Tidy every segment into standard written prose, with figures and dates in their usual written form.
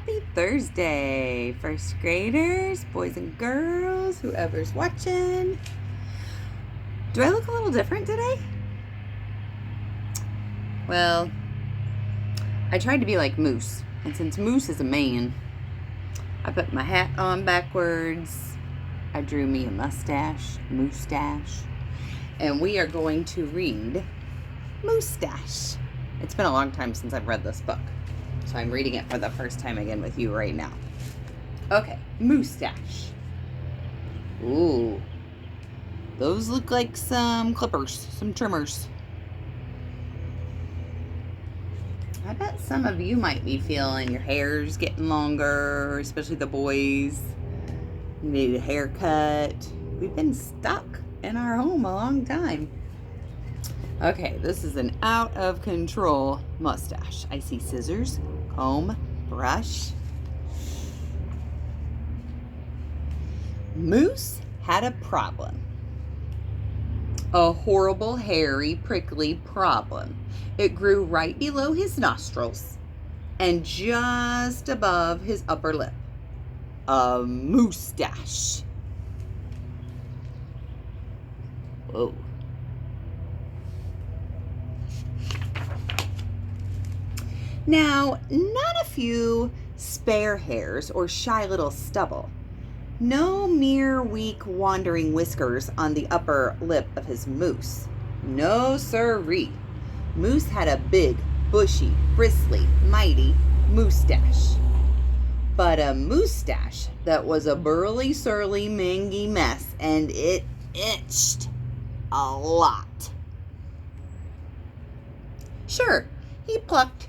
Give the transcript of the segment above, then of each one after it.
Happy Thursday, first graders, boys and girls, whoever's watching. Do I look a little different today? Well, I tried to be like Moose, and since Moose is a man, I put my hat on backwards. I drew me a Moosetache, and we are going to read Moosetache. It's been a long time since I've read this book, so I'm reading it for the first time again with you right now. Okay, Moosetache. Ooh, those look like some clippers, some trimmers. I bet some of you might be feeling your hair's getting longer, especially the boys. You need a haircut. We've been stuck in our home a long time. Okay, this is an out of control mustache. I see scissors, comb, brush. Moose had a problem. A horrible, hairy, prickly problem. It grew right below his nostrils and just above his upper lip. A moosetache. Whoa. Now, not a few spare hairs or shy little stubble. No mere weak wandering whiskers on the upper lip of his moose. No sirree. Moose had a big, bushy, bristly, mighty moosetache. But a moosetache that was a burly, surly, mangy mess, and it itched a lot. Sure, he plucked,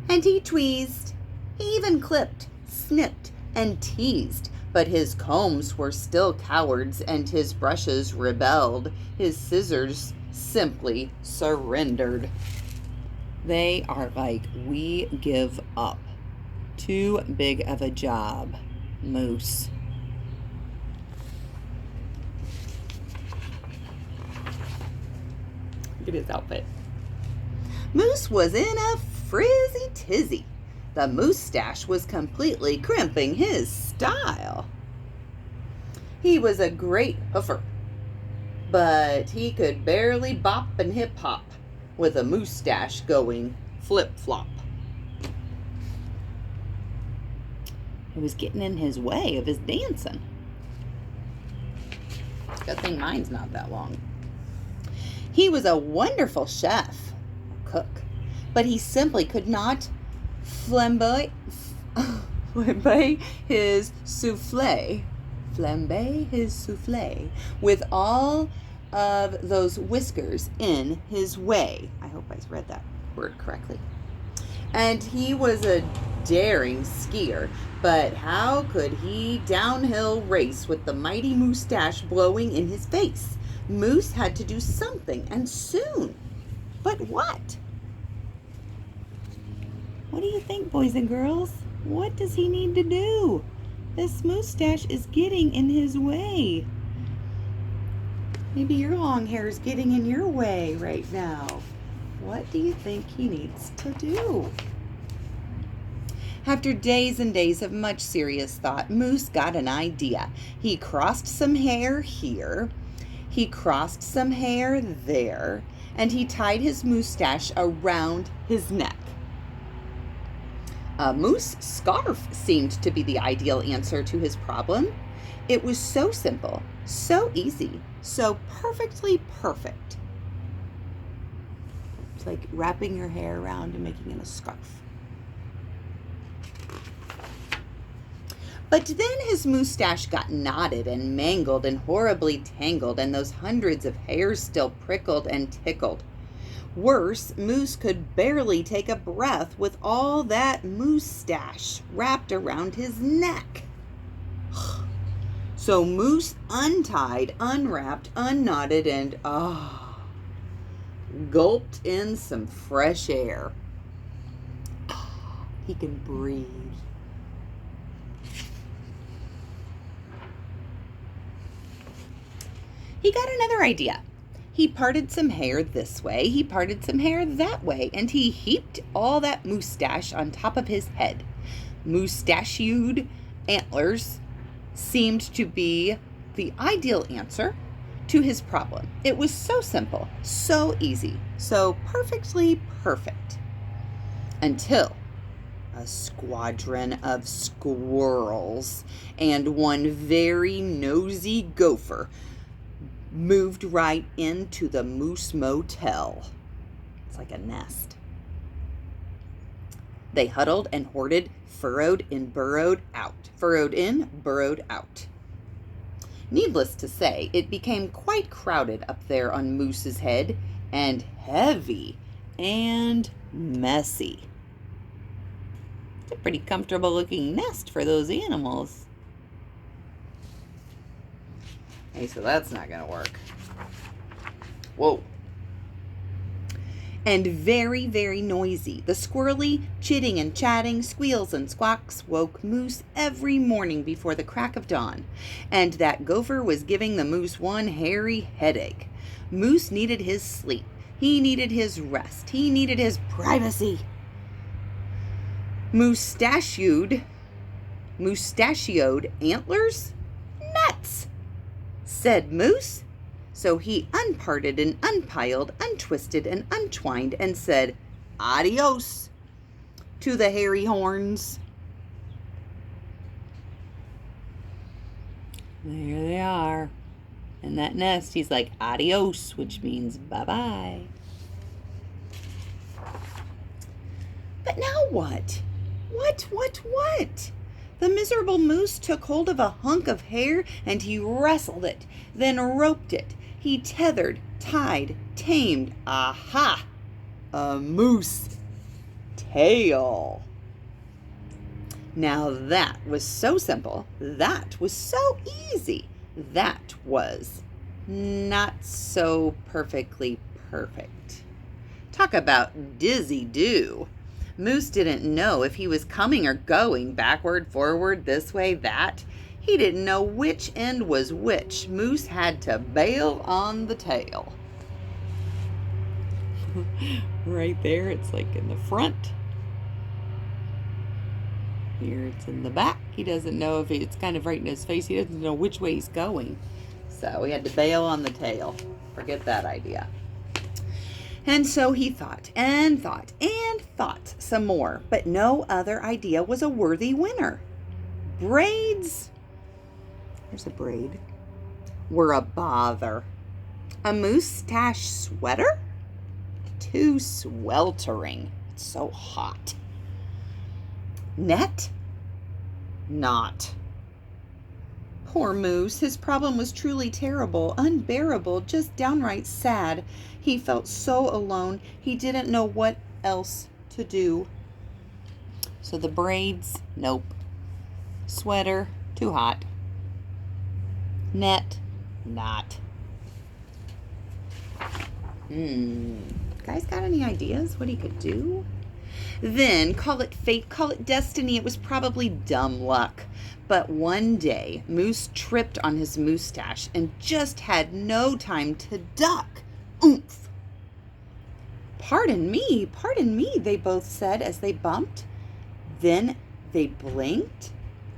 and he tweezed. He even clipped, snipped, and teased. But his combs were still cowards, and his brushes rebelled. His scissors simply surrendered. They are like, we give up. Too big of a job, Moose. Look at his outfit. Moose was in a frizzy tizzy. The moosetache was completely crimping his style. He was a great hoofer, but he could barely bop and hip-hop with a moosetache going flip-flop. It was getting in his way of his dancing. Good thing mine's not that long. He was a wonderful chef, cook, but he simply could not flambe his souffle with all of those whiskers in his way. I hope I read that word correctly. And he was a daring skier, but how could he downhill race with the mighty moosetache blowing in his face? Moose had to do something, and soon. But what? What do you think, boys and girls? What does he need to do? This moosetache is getting in his way. Maybe your long hair is getting in your way right now. What do you think he needs to do? After days and days of much serious thought, Moose got an idea. He crossed some hair here, he crossed some hair there, and he tied his moosetache around his neck. A moose scarf seemed to be the ideal answer to his problem. It was so simple, so easy, so perfectly perfect. It's like wrapping your hair around and making it a scarf. But then his moosetache got knotted and mangled and horribly tangled, and those hundreds of hairs still prickled and tickled. Worse, Moose could barely take a breath with all that moosetache wrapped around his neck. So Moose untied, unwrapped, unknotted, and gulped in some fresh air. He can breathe. He got another idea. He parted some hair this way, he parted some hair that way, and he heaped all that moustache on top of his head. Moustachioed antlers seemed to be the ideal answer to his problem. It was so simple, so easy, so perfectly perfect. Until a squadron of squirrels and one very nosy gopher moved right into the Moose Motel. It's like a nest. They huddled and hoarded, furrowed and burrowed out. Furrowed in, burrowed out. Needless to say, it became quite crowded up there on Moose's head, and heavy and messy. It's a pretty comfortable looking nest for those animals. Hey, so that's not gonna work. Whoa. And very, very noisy. The squirrely chitting and chatting, squeals and squawks woke Moose every morning before the crack of dawn. And that gopher was giving the moose one hairy headache. Moose needed his sleep. He needed his rest. He needed his privacy. Moustachioed antlers? Nuts, said Moose. So he unparted and unpiled, untwisted and untwined, and said, adios to the hairy horns. There they are. In that nest, he's like, adios, which means bye-bye. But now what? What? The miserable moose took hold of a hunk of hair and he wrestled it, then roped it. He tethered, tied, tamed. Aha! A moose tail. Now that was so simple. That was so easy. That was not so perfectly perfect. Talk about dizzy-do. Moose didn't know if he was coming or going, backward, forward, this way, that. He didn't know which end was which. Moose had to bail on the tail. Right there, it's like in the front. Here it's in the back. He doesn't know if it's kind of right in his face. He doesn't know which way he's going. So he had to bail on the tail. Forget that idea. And so he thought and thought and thought some more, but no other idea was a worthy winner. Braids, there's a braid, were a bother. A moustache sweater? Too sweltering. It's so hot. Net? Not. Poor Moose, his problem was truly terrible, unbearable, just downright sad. He felt so alone, he didn't know what else to do. So the braids, nope. Sweater, too hot. Net, not. Guys got any ideas what he could do? Then, call it fate, call it destiny, it was probably dumb luck. But one day, Moose tripped on his moustache and just had no time to duck. Oomph! Pardon me, they both said as they bumped. Then they blinked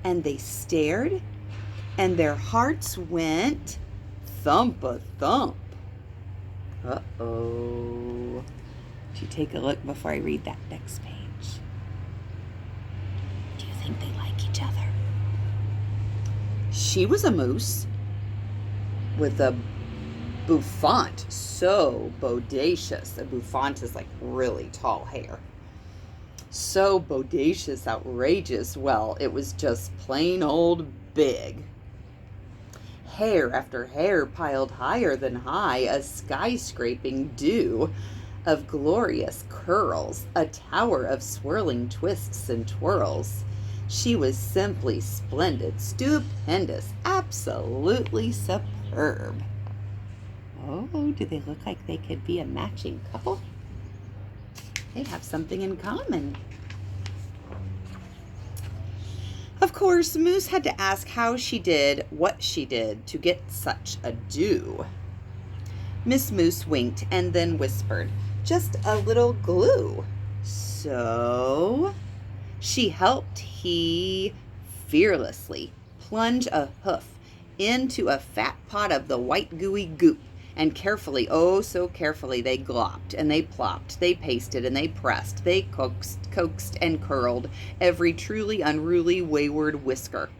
and they stared and their hearts went thump-a-thump. Uh-oh. Should you take a look before I read that next page? Do you think they like each other? She was a moose with a bouffant, so bodacious. A bouffant is like really tall hair. So bodacious, outrageous. Well, it was just plain old big. Hair after hair piled higher than high, a skyscraping dew of glorious curls, a tower of swirling twists and twirls. She was simply splendid, stupendous, absolutely superb. Oh, do they look like they could be a matching couple? They have something in common. Of course, Moose had to ask how she did what she did to get such a dew. Miss Moose winked and then whispered, "Just a little glue." So she helped he fearlessly plunge a hoof into a fat pot of the white gooey goop, and carefully, oh so carefully, they glopped and they plopped, they pasted and they pressed, they coaxed and curled every truly unruly wayward whisker.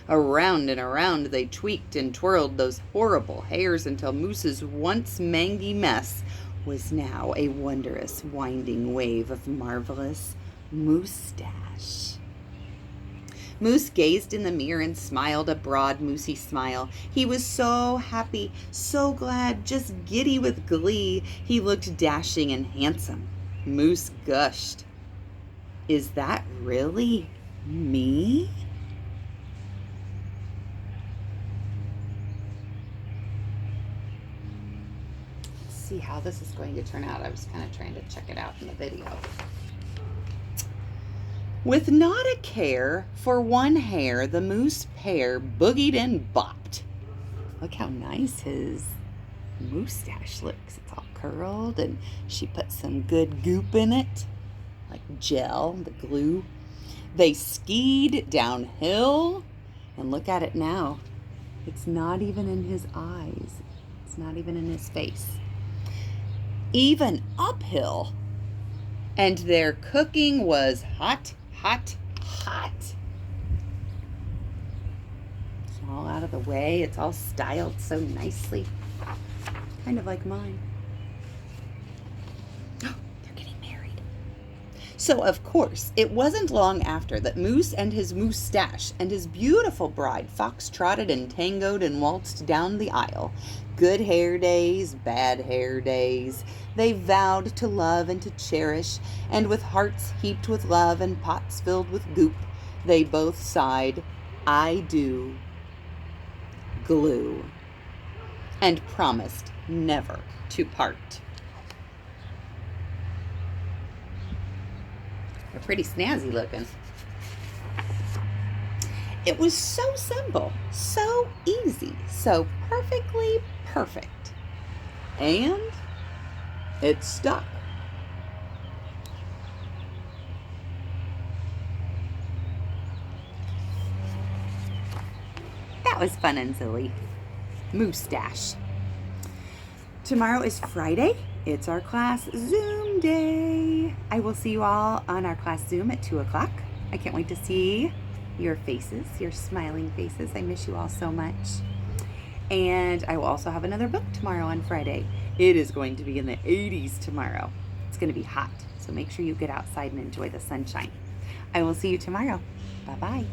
Around and around they tweaked and twirled those horrible hairs until Moose's once mangy mess was now a wondrous winding wave of marvelous Moosetache. Moose gazed in the mirror and smiled a broad, moosey smile. He was so happy, so glad, just giddy with glee. He looked dashing and handsome. Moose gushed, "Is that really me?" Let's see how this is going to turn out. I was kind of trying to check it out in the video. With not a care for one hair, the moose pair boogied and bopped. Look how nice his Moosetache looks. It's all curled, and she put some good goop in it, like gel, the glue. They skied downhill, and look at it now. It's not even in his eyes. It's not even in his face. Even uphill. And their cooking was hot, hot, hot. It's all out of the way. It's all styled so nicely. Kind of like mine. Oh, they're getting married. So, of course, it wasn't long after that Moose and his Moosetache and his beautiful bride fox-trotted and tangoed and waltzed down the aisle. Good hair days, bad hair days. They vowed to love and to cherish, and with hearts heaped with love and pots filled with goop, they both sighed, "I do," glue, and promised never to part. They're pretty snazzy looking. It was so simple, so easy, so perfectly perfect. And it stuck. That was fun and silly. Moosetache. Tomorrow is Friday. It's our class Zoom day. I will see you all on our class Zoom at 2 o'clock. I can't wait to see your faces, your smiling faces. I miss you all so much. And I will also have another book tomorrow on Friday. It is going to be in the 80s tomorrow. It's going to be hot, so make sure you get outside and enjoy the sunshine. I will see you tomorrow. Bye-bye.